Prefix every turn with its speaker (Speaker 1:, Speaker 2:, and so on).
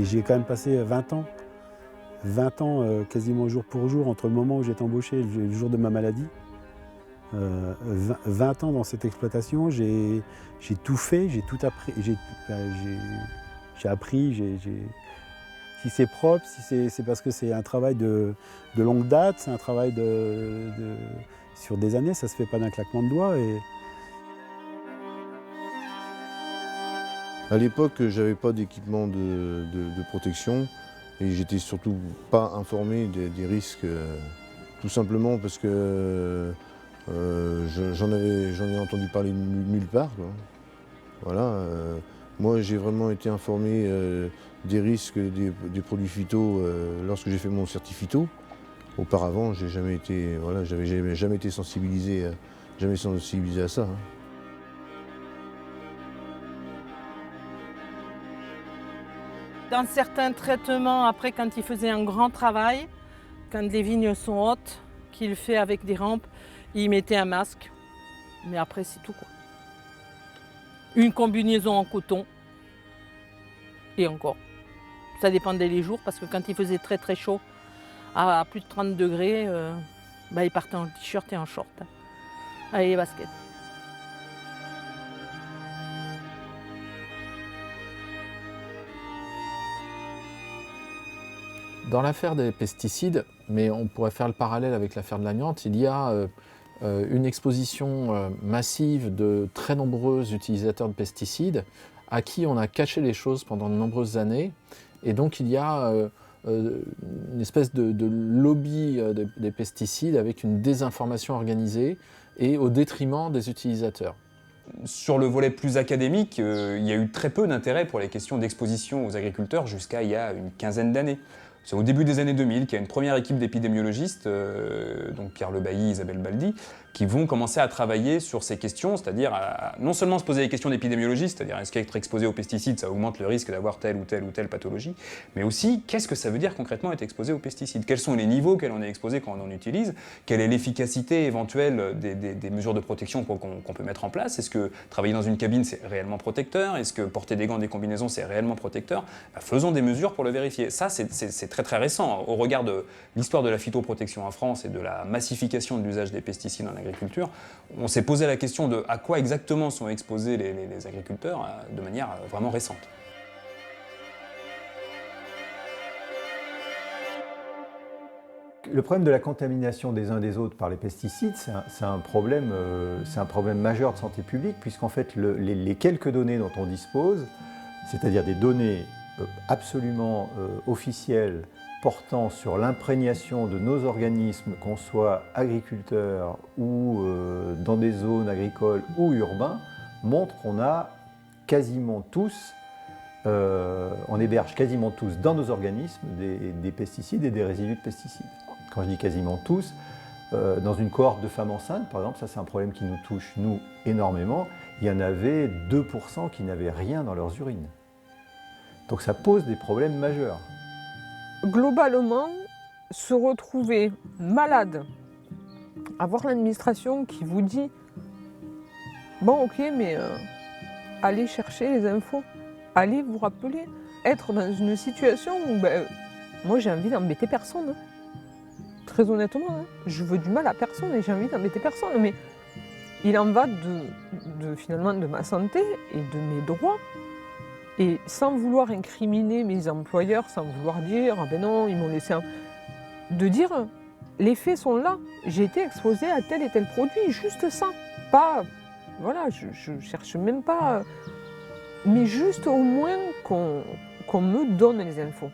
Speaker 1: J'ai quand même passé 20 ans. 20 ans quasiment jour pour jour entre le moment où j'ai été embauché et le jour de ma maladie. 20 ans dans cette exploitation, j'ai tout fait, j'ai tout appris, j'ai appris, si c'est propre, si c'est parce que c'est un travail de longue date, c'est un travail sur des années, ça ne se fait pas d'un claquement de doigts.
Speaker 2: À l'époque, j'avais pas d'équipement de protection et j'étais surtout pas informé des risques, tout simplement parce que j'en ai entendu parler nulle part, quoi. Voilà, moi j'ai vraiment été informé des risques des produits phyto lorsque j'ai fait mon certificato. Auparavant, j'ai jamais été, voilà, j'avais jamais été sensibilisé à ça, hein.
Speaker 3: Dans certains traitements, après, quand il faisait un grand travail, quand les vignes sont hautes, qu'il fait avec des rampes, il mettait un masque. Mais après, c'est tout, quoi. Une combinaison en coton. Et encore. Ça dépendait les jours, parce que quand il faisait très très chaud, à plus de 30 degrés, il partait en t-shirt et en short. Avec les baskets.
Speaker 4: Dans l'affaire des pesticides, mais on pourrait faire le parallèle avec l'affaire de l'amiante, il y a une exposition massive de très nombreux utilisateurs de pesticides à qui on a caché les choses pendant de nombreuses années. Et donc il y a une espèce de lobby des pesticides avec une désinformation organisée et au détriment des utilisateurs.
Speaker 5: Sur le volet plus académique, il y a eu très peu d'intérêt pour les questions d'exposition aux agriculteurs jusqu'à il y a une quinzaine d'années. C'est au début des années 2000 qu'il y a une première équipe d'épidémiologistes, donc Pierre Lebailly, Isabelle Baldi, qui vont commencer à travailler sur ces questions, c'est-à-dire à non seulement se poser des questions d'épidémiologie, c'est-à-dire est-ce qu'être exposé aux pesticides, ça augmente le risque d'avoir telle ou telle pathologie, mais aussi qu'est-ce que ça veut dire concrètement être exposé aux pesticides, quels sont les niveaux auxquels on est exposé quand on en utilise, quelle est l'efficacité éventuelle des mesures de protection qu'on peut mettre en place, est-ce que travailler dans une cabine c'est réellement protecteur, est-ce que porter des gants, des combinaisons c'est réellement protecteur, faisons des mesures pour le vérifier. Ça c'est très très récent au regard de l'histoire de la phytoprotection en France et de la massification de l'usage des pesticides en agriculture. On s'est posé la question de à quoi exactement sont exposés les agriculteurs de manière vraiment récente.
Speaker 6: Le problème de la contamination des uns des autres par les pesticides, c'est un problème majeur de santé publique, puisqu'en fait les quelques données dont on dispose, c'est-à-dire des données absolument officielles portant sur l'imprégnation de nos organismes, qu'on soit agriculteurs ou dans des zones agricoles ou urbains, montrent qu'on a quasiment tous, on héberge quasiment tous dans nos organismes des pesticides et des résidus de pesticides. Quand je dis quasiment tous, dans une cohorte de femmes enceintes, par exemple, ça c'est un problème qui nous touche, nous, énormément, il y en avait 2% qui n'avaient rien dans leurs urines. Donc ça pose des problèmes majeurs.
Speaker 7: Globalement, se retrouver malade, avoir l'administration qui vous dit « Bon, ok, mais allez chercher les infos, allez vous rappeler ». Être dans une situation où moi j'ai envie d'embêter personne. Hein. Très honnêtement, hein. Je veux du mal à personne et j'ai envie d'embêter personne. Mais il en va finalement de ma santé et de mes droits. Et sans vouloir incriminer mes employeurs, sans vouloir dire « Ah ben non, ils m'ont laissé un... » De dire « Les faits sont là, j'ai été exposée à tel et tel produit, juste ça. » Pas... Voilà, je cherche même pas... Mais juste au moins qu'on me donne les infos.